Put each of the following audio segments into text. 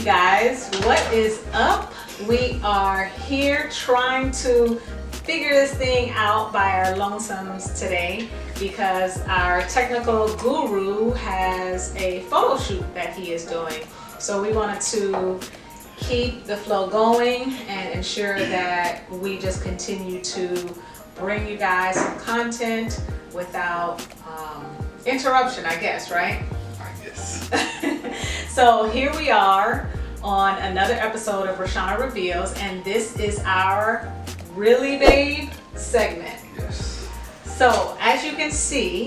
you guys, what is up? We are here trying to figure this thing out by our lonesomes today because our technical guru has a photo shoot that he is doing. So we wanted to keep the flow going and ensure that we just continue to bring you guys some content without interruption, I guess, right? I guess. So here we are on another episode of Rashana Reveals, and this is our Really Babe segment. Yes. So as you can see,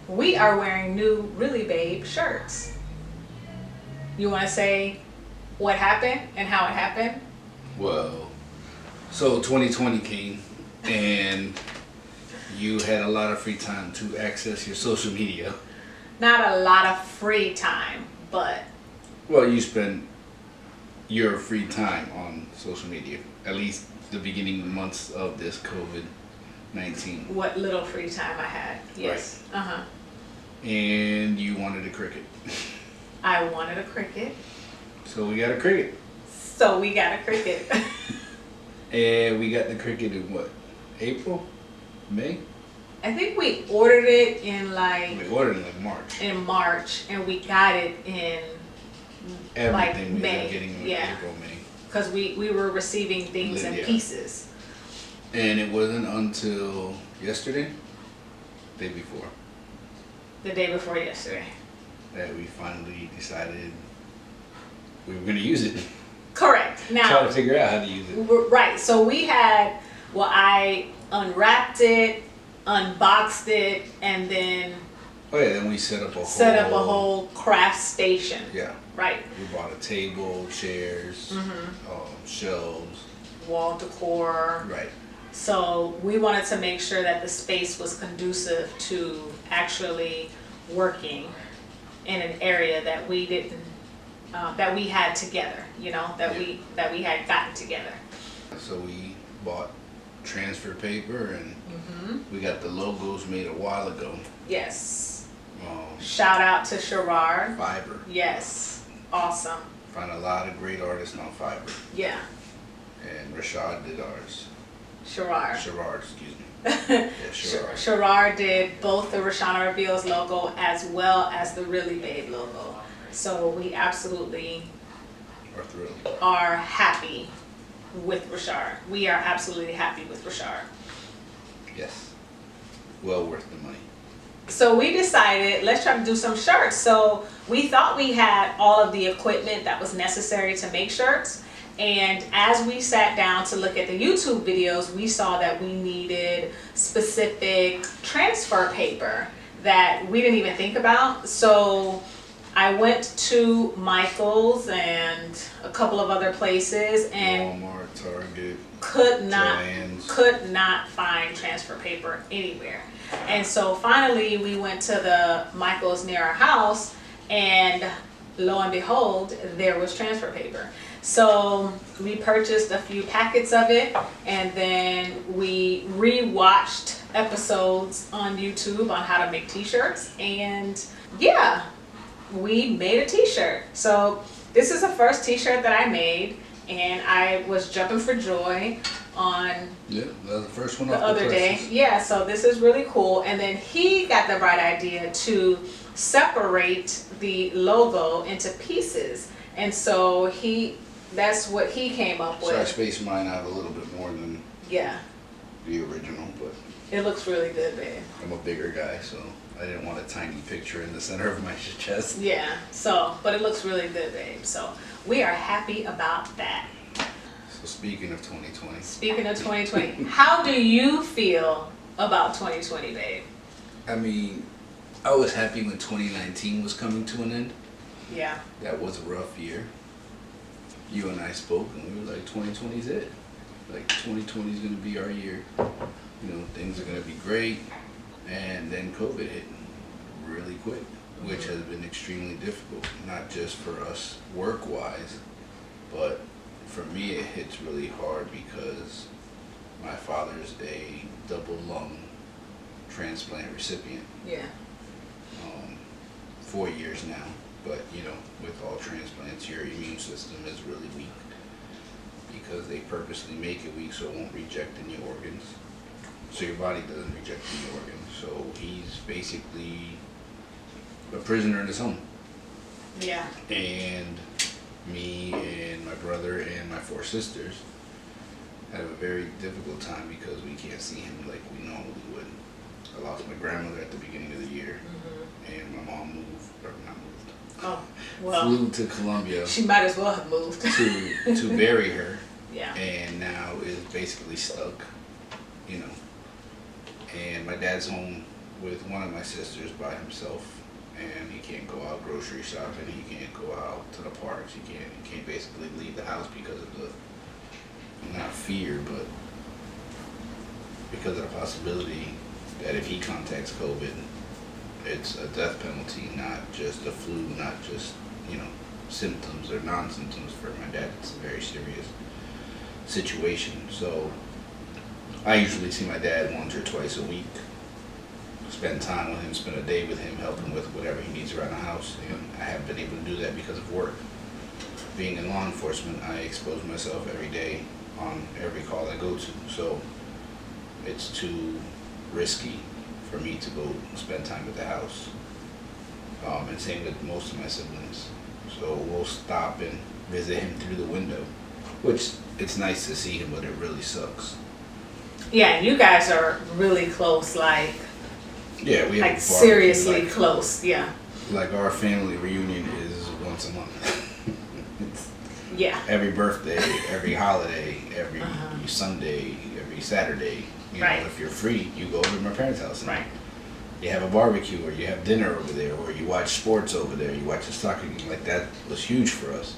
we are wearing new Really Babe shirts. You want to say what happened and how it happened? Well, so 2020 came and you had a lot of free time to access your social media. Not a lot of free time, but Well, you spent your free time on social media, at least the beginning months of this COVID-19. what little free time I had. Yes. Uh-huh. And you wanted a cricket. I wanted a cricket, So we got a cricket. so we got a cricket. And we got the cricket in what? April? May? I think we ordered it in We ordered it in March. March, and we got it in Everything we May, were getting in yeah. April, May. because we were receiving things in Yeah. pieces. And it wasn't until yesterday, day before, The day before yesterday. that we finally decided we were going to use it. Correct. Try Now, to figure out how to use it. right. So we had. Well, I unwrapped it, unboxed it, and then Oh yeah, then we set up a whole craft station. Yeah, Right. we bought a table, chairs, shelves. Wall decor. Right. So we wanted to make sure that the space was conducive to actually working in an area that we didn't, that we had together. You know, that Yeah. we had gotten together. So we bought transfer paper and we got the logos made a while ago. Yes. Um, Shout out to Sherrard. Fiverr. Yes. Awesome. Found a lot of great artists on Fiverr. Yeah. And Rashad did ours. Sherrard. Sherrard, excuse me. Yeah, Sherrard. Sherrard did both the Rashana Reveals logo as well as the Really Babe logo. So we absolutely Are thrilled. are happy with Rashard. We are absolutely happy with Rashard. Yes. Well worth the money. So we decided, let's try to do some shirts. So we thought we had all of the equipment that was necessary to make shirts. And as we sat down to look at the YouTube videos, we saw that we needed specific transfer paper that we didn't even think about. So I went to Michael's and a couple of other places and Walmart, Target, could not find transfer paper anywhere. And so finally we went to the Michael's near our house, and lo and behold, there was transfer paper. So we purchased a few packets of it, and then we re-watched episodes on YouTube on how to make t-shirts, and yeah, we made a t-shirt. So this is the first t-shirt that I made, and I was jumping for joy on Yeah, that was the first one the off other day. presses. Yeah, so this is really cool. And then he got the bright idea to separate the logo into pieces. And so that's what he came up So I with. spaced mine out a little bit more than Yeah, the original, but it looks really good, babe. I'm a bigger guy, so I didn't want a tiny picture in the center of my chest. Yeah, so, but it looks really good, babe. So we are happy about that. So speaking of 2020, Speaking of 2020, how do you feel about 2020, babe? I mean, I was happy when 2019 was coming to an end. Yeah. That was a rough year. You and I spoke and we were like, 2020 is it. Like 2020 is going to be our year. You know, things are going to be great. And then COVID hit really quick, which has been extremely difficult, not just for us work-wise, but for me it hits really hard because my father's a double lung transplant recipient. Yeah. 4 years now. But, with all transplants, your immune system is really weak because they purposely make it weak so it won't reject any organs. So your body doesn't reject any organs. So he's basically a prisoner in his home. Yeah. And me and my brother and my 4 sisters have a very difficult time because we can't see him like we normally would. I lost my grandmother at the beginning of the year, and my mom flew to Colombia. She might as well have moved to bury her. Yeah. And now is basically stuck, And my dad's home with one of my sisters by himself, and he can't go out grocery shopping. He can't go out to the parks. He can't basically leave the house because of the, not fear, but because of the possibility that if he contacts COVID, it's a death penalty, not just a flu, not just, symptoms or non-symptoms. For my dad, it's a very serious situation. So I usually see my dad once or twice a week, spend time with him, spend a day with him, help him with whatever he needs around the house. And I haven't been able to do that because of work. Being in law enforcement, I expose myself every day on every call I go to. So it's too risky for me to go spend time at the house. And same with most of my siblings. So we'll stop and visit him through the window, which it's nice to see him, but it really sucks. Yeah, you guys are really close, yeah, we have seriously close, yeah. Like our family reunion is once a month. Yeah. Every birthday, every holiday, every Sunday, every Saturday. If you're free, you go over to my parents' house. And you have a barbecue, or you have dinner over there, or you watch sports over there. You watch a soccer game. Like, that was huge for us.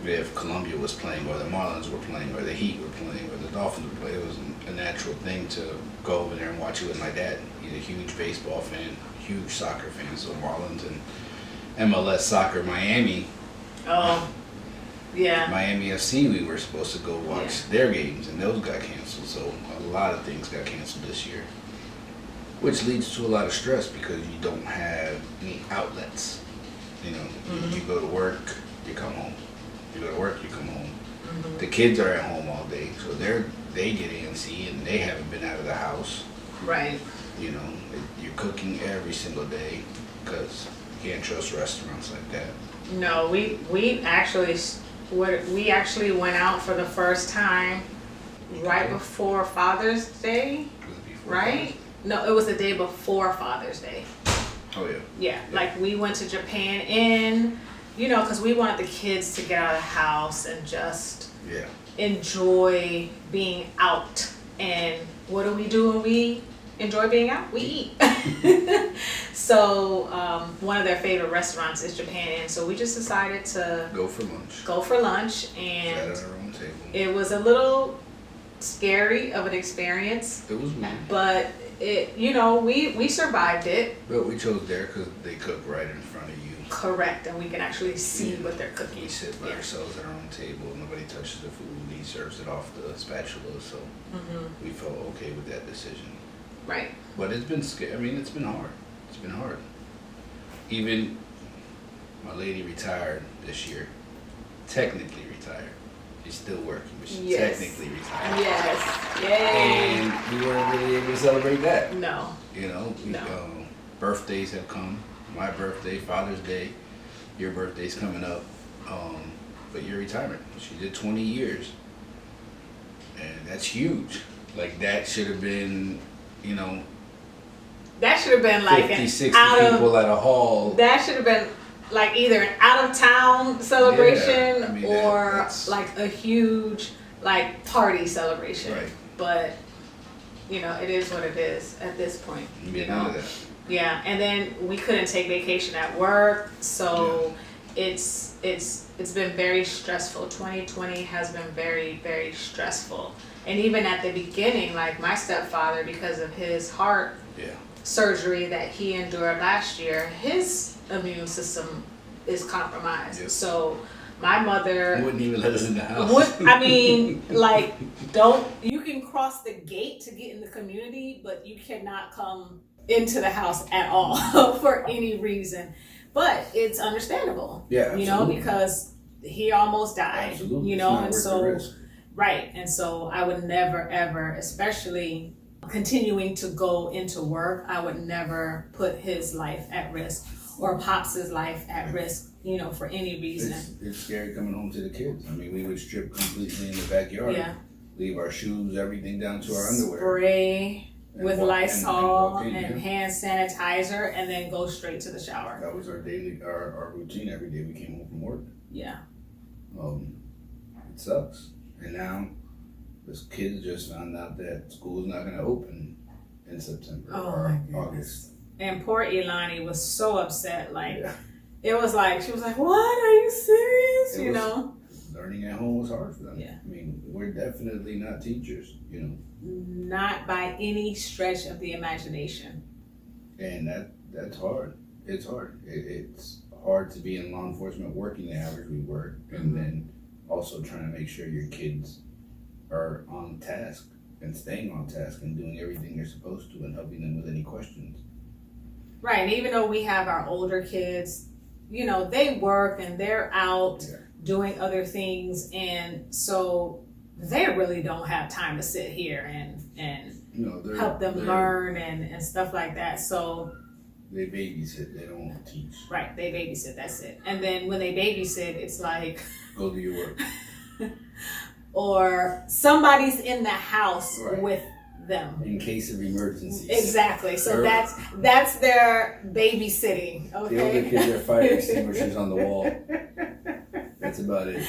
If Columbia was playing, or the Marlins were playing, or the Heat were playing, or the Dolphins were playing, it was a natural thing to go over there and watch it with my dad. He's a huge baseball fan, huge soccer fan. So Marlins and MLS Soccer Miami. Oh, yeah. Miami FC, we were supposed to go watch their games, and those got canceled. So a lot of things got canceled this year, which leads to a lot of stress because you don't have any outlets. You go to work, you come home. You go to work, you come home. The kids are at home all day, so they get antsy and they haven't been out of the house. Right. You're cooking every single day because you can't trust restaurants like that. No, we actually went out for the first time right before Father's Day. Was it before right? Father's? No, it was the day before Father's Day. Oh yeah. Yeah, like we went to Japan because we wanted the kids to get out of the house and just enjoy being out. And what do we do when we enjoy being out? We eat. So one of their favorite restaurants is Japan, and so we just decided to go for lunch. And at our own table. It was a little scary of an experience. It was weird. But we survived it. But we chose there because they cook right in front of you. Correct, and we can actually see what they're cooking. We sit by ourselves at our own table. Nobody touches the food. He serves it off the spatula, so we felt okay with that decision. Right. But it's been scary. I mean, it's been hard. It's been hard. Even my lady retired this year. Technically retired. She's still working, but she's technically retired. Yes. Yay. And we weren't really able to celebrate that. No. Birthdays have come. My birthday, Father's Day, your birthday's coming up. But your retirement. She did 20 years. And that's huge. Like, that should have been, that should have been like 50, 60 people at a hall. That should have been like either an out of town celebration or like a huge like party celebration. Right. But it is what it is at this point. Yeah, and then we couldn't take vacation at work, so it's been very stressful. 2020 has been very, very stressful. And even at the beginning, like my stepfather, because of his heart surgery that he endured last year, his immune system is compromised. So my mother wouldn't even let us in the house. You can cross the gate to get in the community, but you cannot come into the house at all for any reason. but it's understandable. Yeah, You know, absolutely. because he almost died. Absolutely. You It's know, not and worth the so risk. right, and so I would never ever, especially continuing to go into work, I would never put his life at risk or Pops's life at risk, you know, for any reason. It's scary coming home to the kids. I mean, we would strip completely in the backyard, Yeah. leave our shoes, everything down to our underwear. Spray and with walk- Lysol walk in, and yeah. hand sanitizer, and then go straight to the shower. That was our routine every day we came home from work. Yeah. It sucks. And now, this kids just found out that school's not going to open in September Oh or my goodness. August. And poor Ilani was so upset. Like, Yeah. it was like, she was like, what? Are you serious? It You was- know? Learning at home was hard for them. Yeah. I mean, we're definitely not teachers, you know, Not by any stretch of the imagination. and that's hard. It's hard. It's hard to be in law enforcement working the hours we work, and then also trying to make sure your kids are on task and staying on task and doing everything they're supposed to and helping them with any questions. Right. And even though we have our older kids, you know, they work and they're out Yeah. doing other things. And so they really don't have time to sit here and You know, they're, help them they're- learn and stuff like that. So, They babysit. They don't teach. right, they babysit, that's it. And then when they babysit, it's like, Go do your work. or somebody's in the house Right. with them. In case of emergencies. Exactly. So Or- that's their babysitting. Okay. The older kids have fire extinguishers on the wall. That's about it.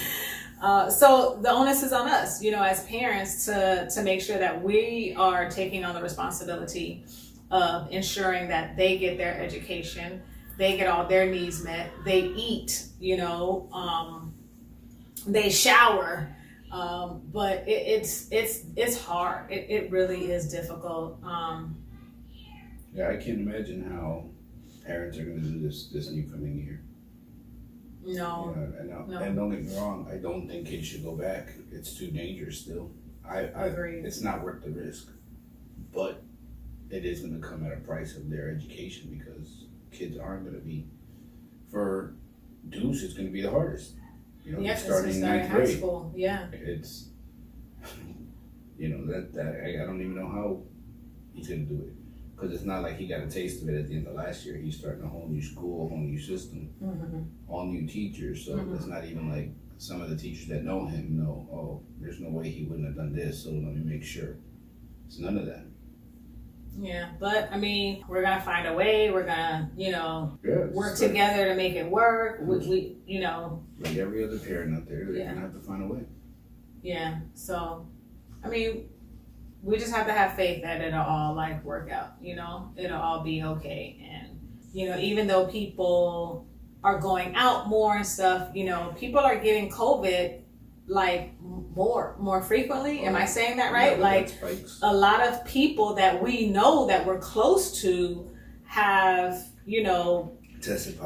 So the onus is on us, you know, as parents to make sure that we are taking on the responsibility of ensuring that they get their education, they get all their needs met, they eat, you know, they shower. But it's hard. It really is difficult. Yeah, I can't imagine how parents are going to do this new coming year. No. No. And don't get me wrong, I don't think kids should go back. It's too dangerous still. I Agreed. It's not worth the risk. But it is going to come at a price of their education because kids aren't going to be, for Deuce, it's going to be the hardest. You know, Yeah, he's starting ninth high grade. school. Yeah. It's, you know, that I don't even know how he's going to do it. Because it's not like he got a taste of it at the end of last year. He's starting a whole new school, a whole new system, all new teachers. So it's not even like some of the teachers that know him know, oh, there's no way he wouldn't have done this, so let me make sure. It's none of that. Yeah, but I mean, we're gonna find a way. We're gonna, you know, Yeah, work together to make it work. We you know, like every other parent out there, they're Yeah. going to have to find a way. yeah. So, I mean, we just have to have faith that it'll all like work out. You know, it'll all be okay. And you know, even though people are going out more and stuff, you know, people are getting COVID like more frequently. Am I saying that right? Yeah, Like, that spikes. a lot of people that we know that we're close to have, you know, Tested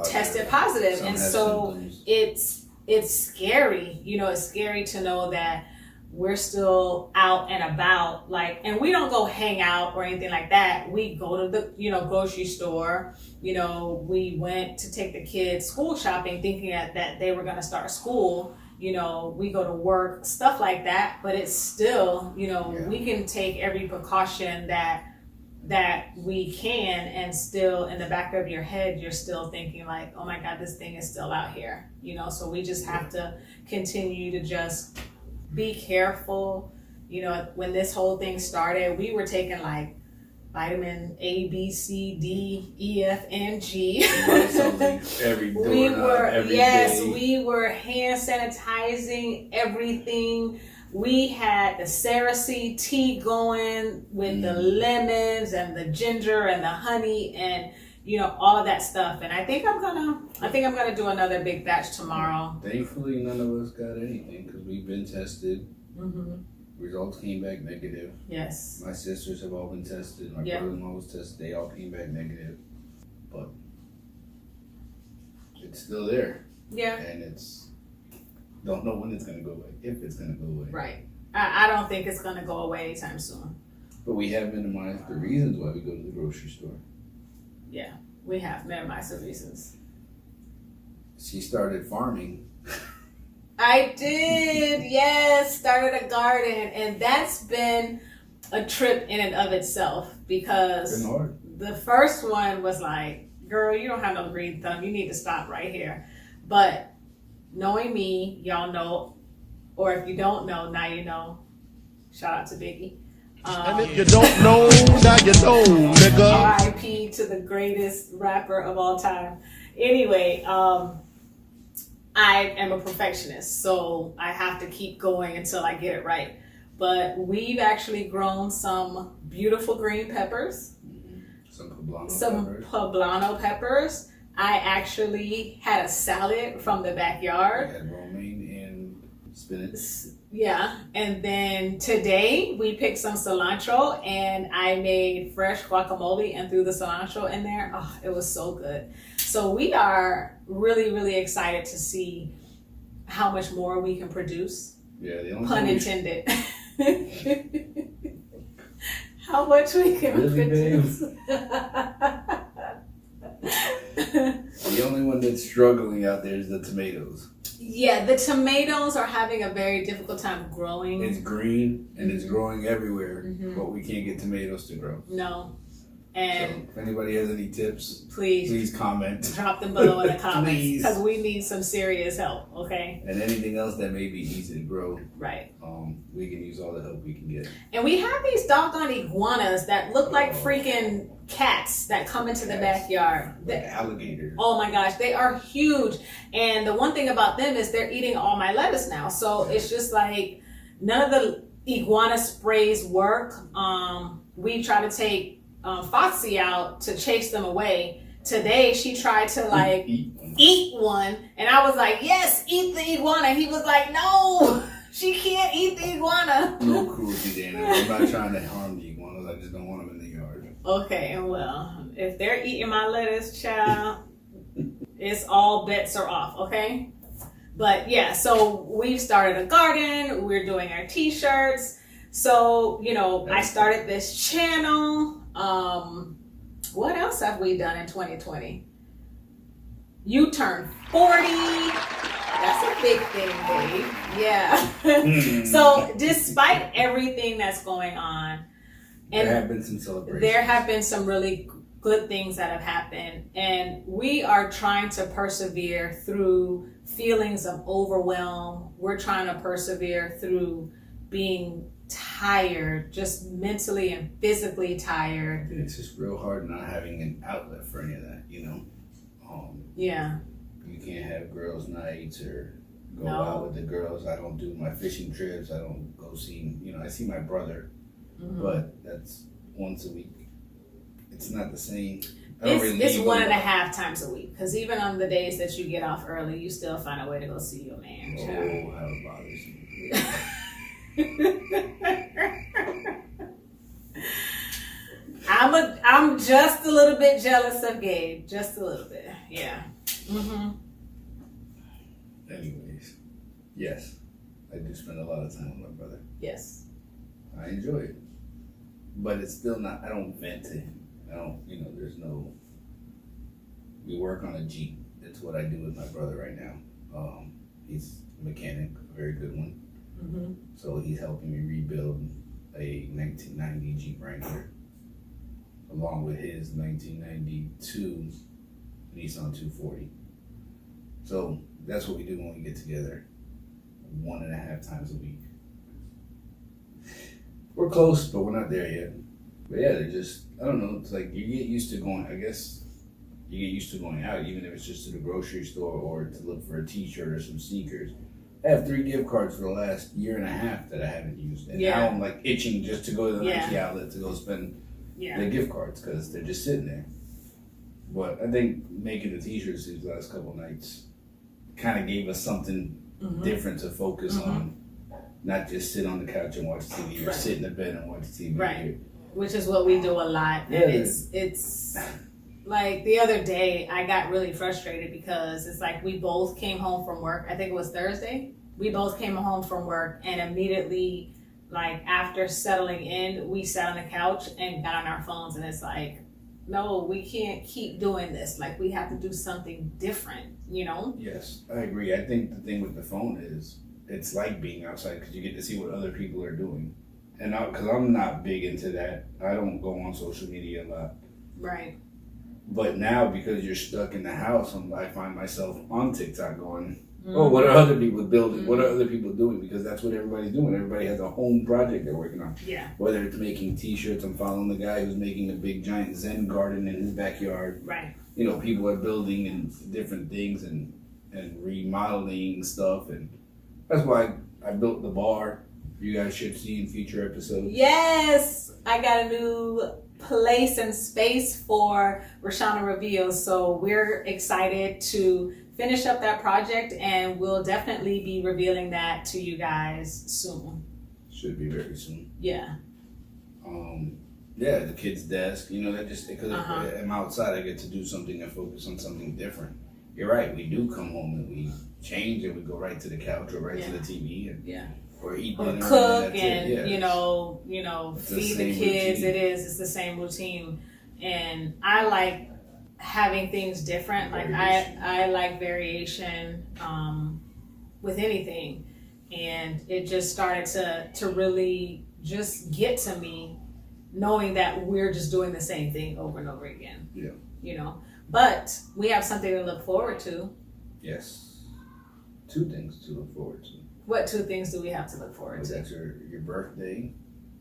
positive. Some and have so symptoms. it's scary. You know, it's scary to know that we're still out and about, like, and we don't go hang out or anything like that. We go to the, you know, grocery store. You know, we went to take the kids school shopping thinking that they were going to start school. You know, we go to work, stuff like that, but it's still, you know, Yeah. we can take every precaution that we can, and still in the back of your head, you're still thinking like, oh my God, this thing is still out here, you know? So we just have to continue to just be careful. You know, when this whole thing started, we were taking like vitamin A, B, C, D, E, F, and G. Every door We knob, were, every yes, day. we were hand sanitizing everything. We had the Cersei tea going with the lemons and the ginger and the honey and, you know, all of that stuff. And I think I'm gonna do another big batch tomorrow. Thankfully, none of us got anything because we've been tested. Results came back negative. Yes. My sisters have all been tested. My Yeah. brother-in-law was tested. They all came back negative. But it's still there. Yeah. And it's, don't know when it's going to go away, if it's going to go away. Right. I don't think it's gonna go away anytime soon. But we have minimized the reasons why we go to the grocery store. We have minimized the reasons. she started farming. I did, yes, started a garden, and that's been a trip in and of itself because Been hard. the first one was like, girl, you don't have no green thumb, you need to stop right here. But knowing me, y'all know, or if you don't know, now you know. Shout out to Biggie. And if you don't know, now you know, nigga. R.I.P. to the greatest rapper of all time. Anyway, I am a perfectionist, so I have to keep going until I get it right. But we've actually grown some beautiful green peppers, Some poblano peppers. I actually had a salad from the backyard. I had romaine and spinach. Yeah, and then today we picked some cilantro and I made fresh guacamole and threw the cilantro in there. Oh, it was so good. So we are really, really excited to see how much more we can produce. Yeah, the only Pun intended. How much we can Really, produce. The only one that's struggling out there is the tomatoes. Yeah, the tomatoes are having a very difficult time growing. It's green and it's growing everywhere, but we can't get tomatoes to grow. No. And so if anybody has any tips, please comment. drop them below in the comments Please. because we need some serious help, okay? And anything else that may be easy to grow, Right. we can use all the help we can get. And we have these doggone iguanas that look like freaking cats that come into the backyard. Like alligators. Oh my gosh, they are huge. And the one thing about them is they're eating all my lettuce now. So it's just like none of the iguana sprays work. We try to take Foxy out to chase them away. Today she tried to like eat one, and I was like, yes, eat the iguana. He was like, no, she can't eat the iguana. No cruelty, Dana. I'm not trying to harm the iguanas. I just don't want them in the yard. Okay, and well, if they're eating my lettuce, child, it's all bets are off, okay? But yeah, so we've started a garden. We're doing our t-shirts. So, you know, I started this channel. What else have we done in 2020? You turned 40. That's a big thing, babe. Yeah. So despite everything that's going on, and there have been some celebrations. there have been some really good things that have happened, and we are trying to persevere through feelings of overwhelm. We're trying to persevere through being tired, just mentally and physically tired. It's just real hard not having an outlet for any of that, you know? Yeah. You can't have girls' nights or go No. out with the girls. I don't do my fishing trips. I don't go see, I see my brother, but that's once a week. It's not the same. I don't really It's leave 1.5 times a week, because even on the days that you get off early, you still find a way to go see your man. Oh, how it bothers me. I'm just a little bit jealous of Gabe, just a little bit. Yeah. Anyways, yes, I do spend a lot of time with my brother. Yes. I enjoy it, but it's still not. I don't vent to him. I don't. There's no. We work on a Jeep. That's what I do with my brother right now. He's a mechanic, a very good one. So he's helping me rebuild a 1990 Jeep Wrangler, along with his 1992 Nissan 240. So that's what we do when we get together 1.5 times a week. We're close, but we're not there yet. But yeah, they're just, I don't know, it's like you get used to going, I guess, you get used to going out, even if it's just to the grocery store or to look for a t-shirt or some sneakers. I have 3 gift cards for the last 1.5 that I haven't used. And now I'm like itching just to go to the Nike outlet to go spend the gift cards because they're just sitting there. But I think making the t-shirts these last couple nights kind of gave us something different to focus on. Not just sit on the couch and watch TV or sit in the bed and watch TV. Right. Which is what we do a lot. And it's like the other day I got really frustrated because it's like we both came home from work. I think it was Thursday. We both came home from work and immediately, like after settling in, we sat on the couch and got on our phones, and it's like no, we can't keep doing this. Like, we have to do something different, Yes, I agree. I think the thing with the phone is it's like being outside because you get to see what other people are doing. And because I'm not big into that, I don't go on social media a lot. Right. But now because you're stuck in the house, I find myself on TikTok going, oh, what are other people building? What are other people doing? Because that's what everybody's doing. Everybody has a home project they're working on. Yeah. Whether it's making T-shirts, I'm following the guy who's making a big giant Zen garden in his backyard. Right. People are building and different things and remodeling stuff, and that's why I built the bar. You guys should see in future episodes. Yes, I got a new place and space for Rashana Reveal, so we're excited to finish up that project, and we'll definitely be revealing that to you guys soon. Should be very soon. Yeah. Yeah, the kid's desk. That just because I'm outside, I get to do something and focus on something different. You're right. We do come home and we change and we go right to the couch or right to the TV and or eat dinner or cook and feed the kids. Routine. It's the same routine, and I like having things different. Like I like variation with anything, and it just started to really just get to me, knowing that we're just doing the same thing over and over again. Yeah. But we have something to look forward to. Yes. 2 things to look forward to. What 2 things do we have to look forward to? That's your birthday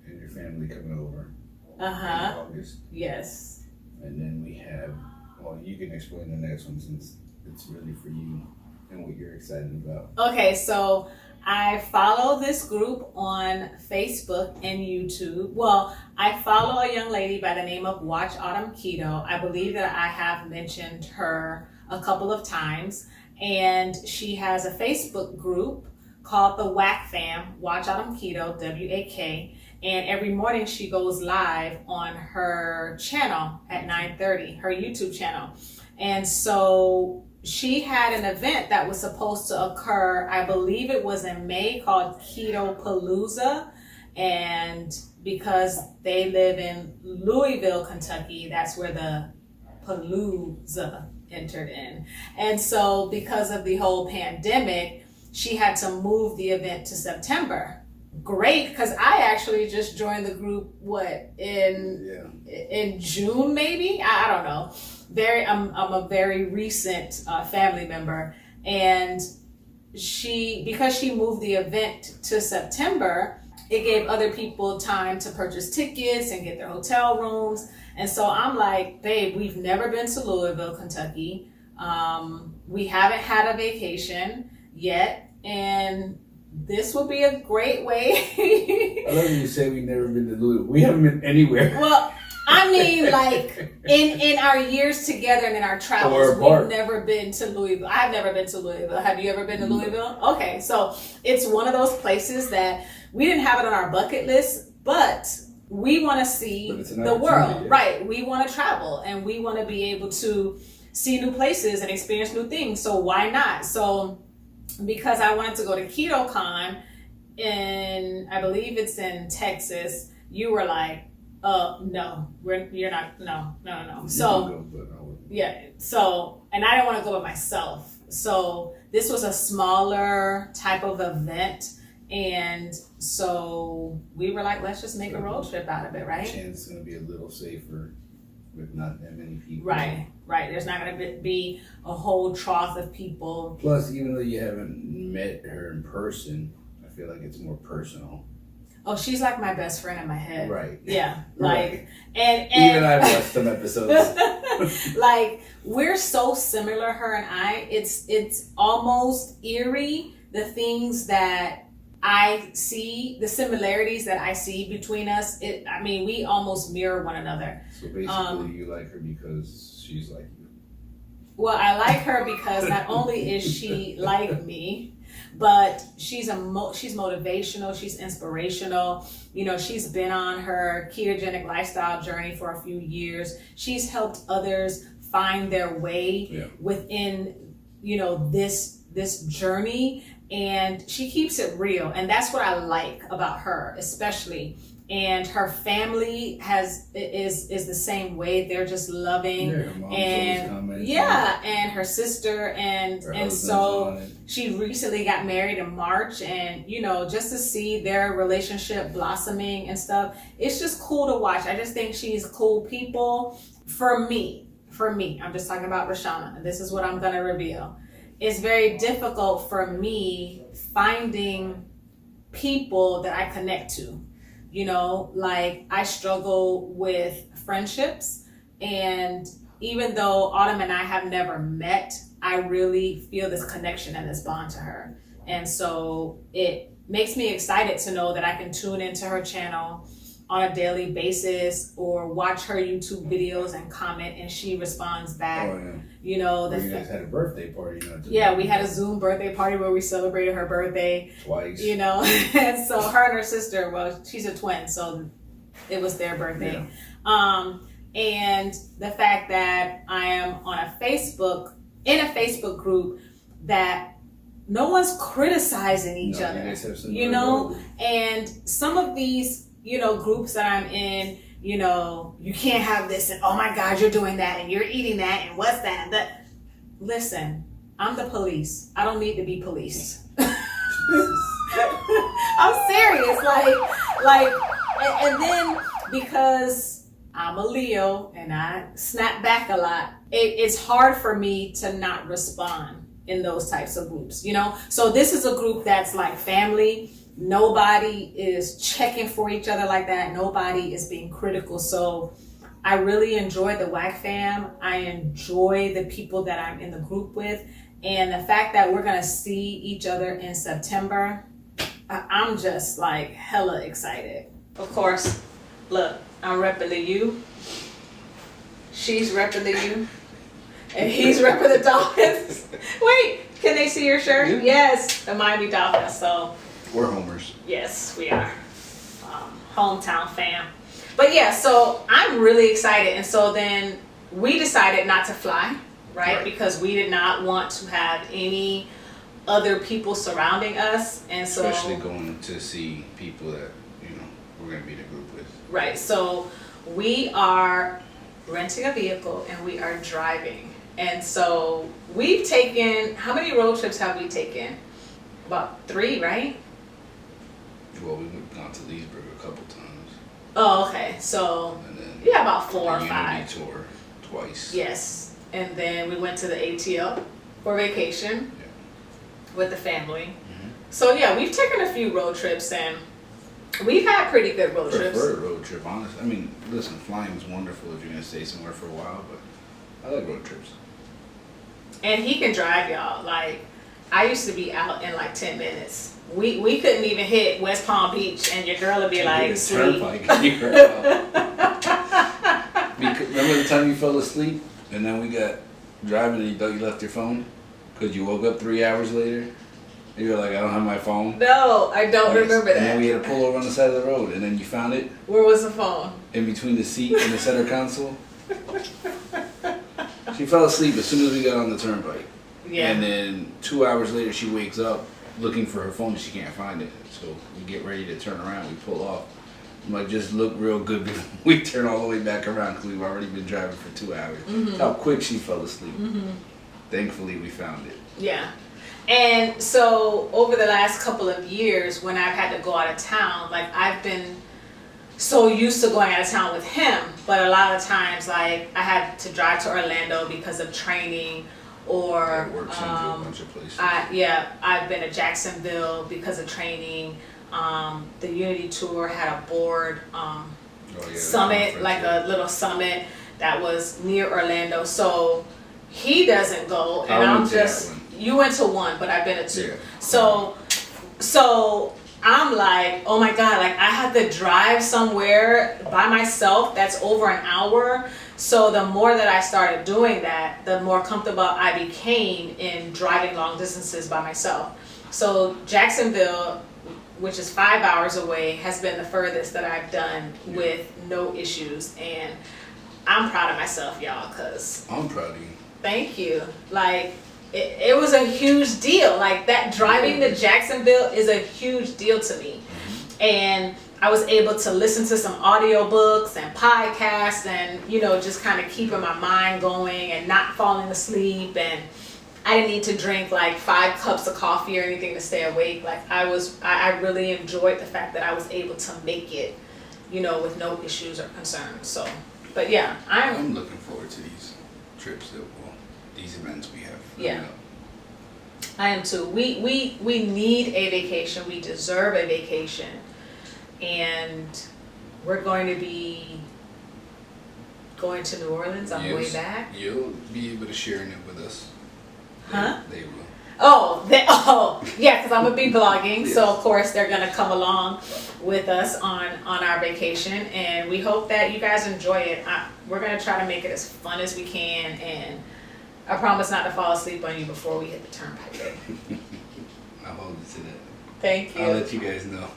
and your family coming over in August. Yes. And then we have, well, you can explain the next one since it's really for you and what you're excited about. Okay, so I follow this group on Facebook and YouTube. Well, I follow a young lady by the name of Watch Autumn Keto. I believe that I have mentioned her a couple of times. And she has a Facebook group called the WAC Fam, Watch Autumn Keto, WAK. And every morning she goes live on her channel at 9:30, her YouTube channel. And so she had an event that was supposed to occur, I believe it was in May, called Keto Palooza. And because they live in Louisville, Kentucky, that's where the Palooza entered in. And so because of the whole pandemic, she had to move the event to September. Great, because I actually just joined the group, in June maybe? I don't know. I'm a very recent family member, and because she moved the event to September, it gave other people time to purchase tickets and get their hotel rooms. And so I'm like, babe, we've never been to Louisville, Kentucky. We haven't had a vacation yet, and this will be a great way. I love when you say we've never been to Louisville. We haven't been anywhere. Well, I mean, like, in our years together and in our travels, we've never been to Louisville. I've never been to Louisville. Have you ever been to Louisville? Okay, so it's one of those places that we didn't have it on our bucket list, but we want to see the world. Yeah. Right. We want to travel, and we want to be able to see new places and experience new things. So why not? So because I wanted to go to KetoCon I believe it's in Texas, you were like, no, you're not, no. So, yeah, so, and I didn't want to go by myself. So this was a smaller type of event. And so we were like, let's just make a road trip out of it, right? Chance is going to be a little safer with not that many people. Right. There's not going to be a whole trough of people. Plus, even though you haven't met her in person, I feel like it's more personal. Oh, she's like my best friend in my head. Right. Yeah. Like, right. And even I've watched some episodes. Like, we're so similar, her and I. It's almost eerie, the things that I see, the similarities that I see between us. We almost mirror one another. So basically, you like her because she's like you. Well, I like her because not only is she like me, but she's motivational, she's inspirational. She's been on her ketogenic lifestyle journey for a few years. She's helped others find their way within, this journey. And she keeps it real. And that's what I like about her, especially. and her family is the same way. They're just loving. Yeah, her mom's always And commenting. yeah, and her sister and Her and husband's so on it. she recently got married in March, and just to see their relationship blossoming and stuff, it's just cool to watch. I just think she's cool people. For me, I'm just talking about Rashana, and this is what I'm gonna reveal. It's very difficult for me finding people that I connect to. Like I struggle with friendships, and even though Autumn and I have never met, I really feel this connection and this bond to her. And so it makes me excited to know that I can tune into her channel on a daily basis or watch her YouTube videos and comment, and she responds back. Oh, yeah. You guys had a birthday party. Yeah, we had a Zoom birthday party where we celebrated her birthday. Twice. And so her and her sister, well, she's a twin, so it was their birthday. Yeah. And the fact that I am in a Facebook group that no one's criticizing each other, and some of these, groups that I'm in, you can't have this, and oh my God, you're doing that, and you're eating that, and what's that, and that. Listen, I'm the police. I don't need to be policed. I'm serious. And then because I'm a Leo and I snap back a lot, it's hard for me to not respond in those types of groups, So this is a group that's like family. Nobody is checking for each other like that. Nobody is being critical. So I really enjoy the WAC fam. I enjoy the people that I'm in the group with. And the fact that we're going to see each other in September, I'm just like hella excited. Of course, look, I'm repping the U. She's repping the U. And he's repping the Dolphins. Wait, can they see your shirt? Yeah. Yes, the Miami Dolphins. So We're homers. yes, we are. Hometown fam. But yeah, so I'm really excited. And so then we decided not to fly, right? Because we did not want to have any other people surrounding us. And so, Especially going to see people that, we're going to be in a group with. right. So we are renting a vehicle and we are driving. And so we've taken, how many road trips have we taken? About 3, right? Well, we've gone to Leesburg a couple times. Oh, okay. So And then yeah, about 4 or the 5. Unity tour twice. Yes. And then we went to the ATL for vacation with the family. Mm-hmm. So yeah, we've taken a few road trips and we've had pretty good road trips. Prefer a road trip, honestly. I mean, listen, flying is wonderful if you're going to stay somewhere for a while, but I like road trips. And he can drive, y'all. Like, I used to be out in like 10 minutes. We couldn't even hit West Palm Beach and your girl would be like, sleep. Remember the time you fell asleep and then we got driving and you thought you left your phone because you woke up 3 hours later? And you were like, I don't have my phone. No, I don't remember that. And then we had to pull over on the side of the road and then you found it Where was the phone? in between the seat and the center console. She fell asleep as soon as we got on the turnpike. Yeah. And then 2 hours later, she wakes up looking for her phone and she can't find it. So we get ready to turn around. We pull off. I'm like, just look real good before we turn all the way back around because we've already been driving for 2 hours. Mm-hmm. How quick she fell asleep. Mm-hmm. Thankfully, we found it. Yeah. And so over the last couple of years, when I've had to go out of town, like I've been so used to going out of town with him, but a lot of times, like I had to drive to Orlando because of training, or Work sends you a bunch of places. I've been to Jacksonville because of training. The Unity tour had a board summit, like a little summit that was near Orlando. So he doesn't go, and I'm just. You went to 1, but I've been to 2. Yeah. So I'm like, oh my God, like I have to drive somewhere by myself that's over an hour. So the more that I started doing that, the more comfortable I became in driving long distances by myself. So Jacksonville, which is 5 hours away, has been the furthest that I've done with no issues. And I'm proud of myself, y'all, because I'm proud of you. Thank you. Like, it was a huge deal. Like that driving to Jacksonville is a huge deal to me. And I was able to listen to some audiobooks and podcasts and, you know, just kind of keeping my mind going and not falling asleep. And I didn't need to drink like 5 cups of coffee or anything to stay awake. Like I really enjoyed the fact that I was able to make it, you know, with no issues or concerns. So, but yeah, I'm looking forward to these trips these events we have. Yeah. I am too. We need a vacation. We deserve a vacation. And we're going to be going to New Orleans on the way back. You'll be able to share it with us. Huh? They will. Oh, yeah, because I'm going to be vlogging. Yes. So, of course, they're going to come along with us on our vacation. And we hope that you guys enjoy it. We're going to try to make it as fun as we can. And I promise not to fall asleep on you before we hit the turnpike. I'll hold you to that. Thank you. I'll let you guys know.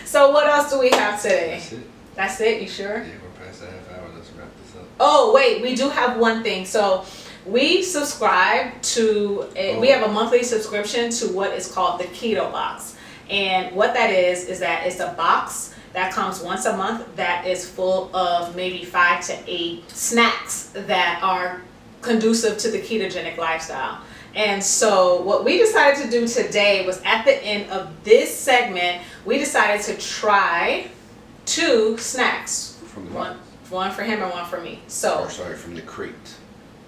So what else do we have today? That's it. That's it? You sure? Yeah, we're past the half hour. Let's wrap this up. Oh, wait, we do have one thing. So we subscribe to, we have a monthly subscription to what is called the Keto Box. And what that is that it's a box that comes once a month that is full of maybe 5 to 8 snacks that are conducive to the ketogenic lifestyle. And so what we decided to do today was at the end of this segment, we decided to try 2 snacks. From the box? One for him and one for me. So, From the crate.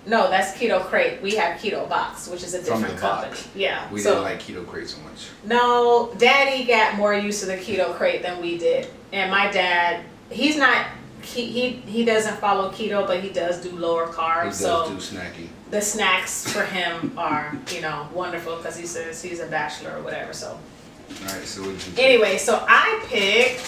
no, that's Keto Crate. We have Keto Box, which is a From different the company. box. Yeah. We so, didn't like Keto Crate so much. No, Daddy got more used to the Keto Crate than we did. And my dad, he's not, he doesn't follow keto, but he does do lower carbs. He does do snacking. The snacks for him are, you know, wonderful because he says he's a bachelor or whatever. So Alright, so what did you anyway, so I picked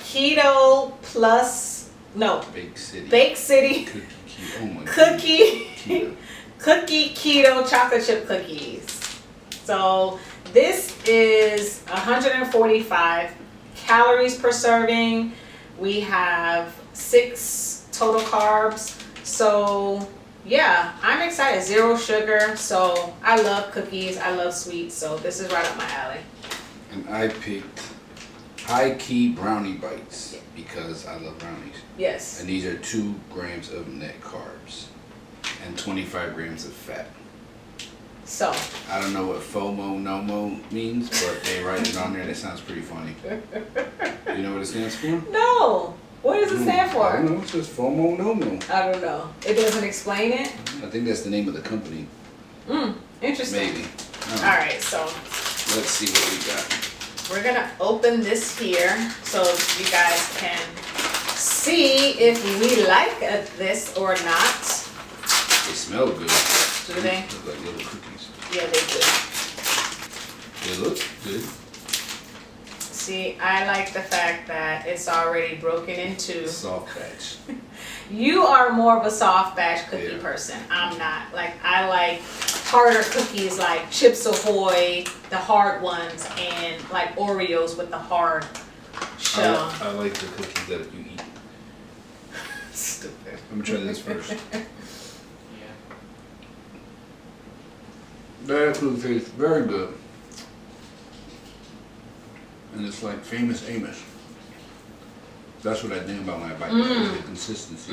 Keto Plus, no, Bake City. Bake City Cookie Keto. Oh my Cookie Keto. Cookie Keto Chocolate Chip Cookies. So this is 145 calories per serving. We have 6 total carbs. So yeah, I'm excited. 0 sugar. So I love cookies. I love sweets. So this is right up my alley. And I picked High Key Brownie Bites because I love brownies. Yes. And these are 2 grams of net carbs and 25 grams of fat. So I don't know what FOMO NOMO means, but they write it on there and it sounds pretty funny. You know what it stands for? no. What does it stand I for? don't know. It says FOMO NOMO. I don't know. It doesn't explain it. I think that's the name of the company. Interesting. Maybe. I don't know. All right. So Let's see what we got. we're gonna open this here so you guys can see if we like this or not. They smell good. Do they? Look like little cookies. Yeah, they do. They look good. See, I like the fact that it's already broken into. Soft batch. You are more of a soft batch cookie Yeah. person. I'm not. Like, I like harder cookies like Chips Ahoy, the hard ones, and like Oreos with the hard shell. I like the cookies that you eat. Stupid. Let me try this first. That food tastes very good. And it's like Famous Amos. That's what I think about my bite. The consistency.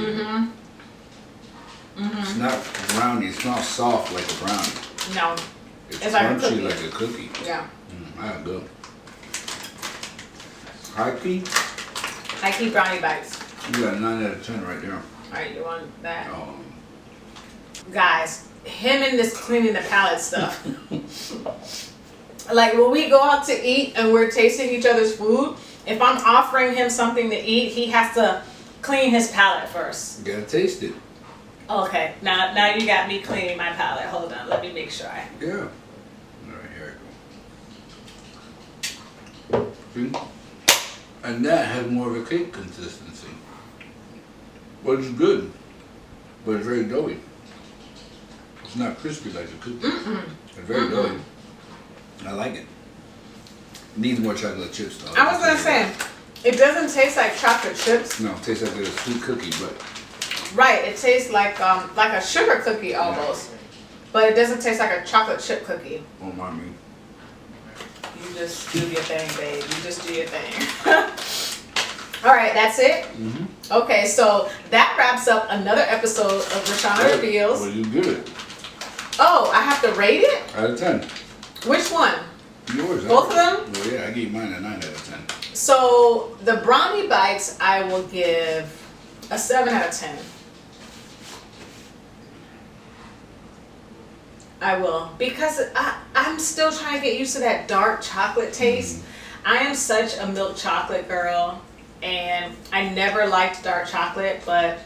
It's not brownie. It's not soft like a brownie. No. It's It's like a crunchy cookie. like a cookie. Yeah. That's good. High Key, I keep brownie bites. you got a 9 out of 10 right there. Alright, you want that? Um, Guys, him and this cleaning the palate stuff. Like when we go out to eat and we're tasting each other's food, if I'm offering him something to eat, he has to clean his palate first. you gotta taste it. Okay, now you got me cleaning my palate. Hold on, let me make sure I. Yeah. Alright, here I go. See? And that has more of a cake consistency. But it's good. But it's very doughy. It's not crispy like a cookie. It's very doughy. I like it. Needs more chocolate chips though. I was gonna say, it doesn't taste like chocolate chips. No, it tastes like a sweet cookie, but Right, it tastes like a sugar cookie almost. But it doesn't taste like a chocolate chip cookie. don't mind me. You just do your thing, babe. You just do your thing. All right, that's it? Mm-hmm. Okay, so that wraps up another episode of Rashana Reveals. Well, you good. Oh, I have to rate it? Out of 10. Which one? Yours. Both of them? Well, yeah, I gave mine a 9 out of 10. So the brownie bites, I will give a 7 out of 10. I will, because I'm still trying to get used to that dark chocolate taste. I am such a milk chocolate girl, and I never liked dark chocolate, but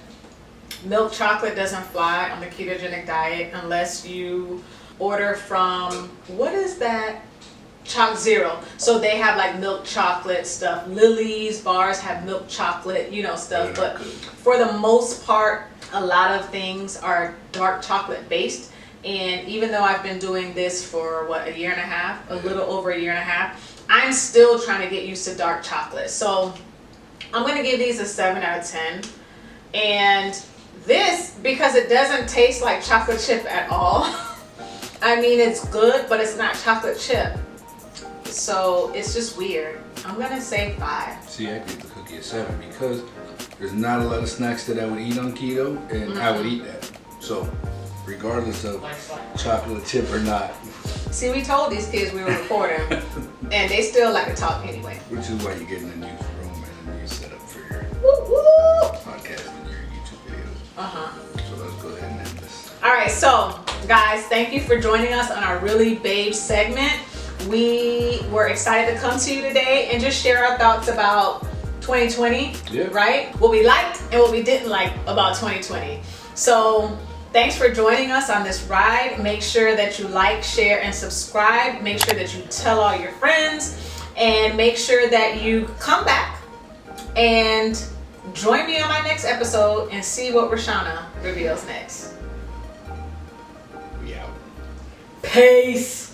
milk chocolate doesn't fly on the ketogenic diet unless you order from, what is that? Choc Zero. So they have like milk chocolate stuff. Lily's bars have milk chocolate, stuff. But for the most part, a lot of things are dark chocolate based. And even though I've been doing this for a year and a half, a little over a year and a half, I'm still trying to get used to dark chocolate. So I'm going to give these a 7 out of 10. And this, because it doesn't taste like chocolate chip at all. I mean, it's good, but it's not chocolate chip. So it's just weird. I'm going to say 5. See, I give the cookie a 7 because there's not a lot of snacks that I would eat on keto, and I would eat that. So regardless of chocolate chip or not. See, we told these kids we were recording, and they still like to talk anyway. Which is why you're getting a new room and a new setup for your podcast and your YouTube videos. So let's go ahead and end this. All right, so guys, thank you for joining us on our Really Babe segment. We were excited to come to you today and just share our thoughts about 2020, right? What we liked and what we didn't like about 2020. So thanks for joining us on this ride. Make sure that you like, share, and subscribe. Make sure that you tell all your friends, and make sure that you come back and join me on my next episode and see what Rashana reveals next. We out. Peace.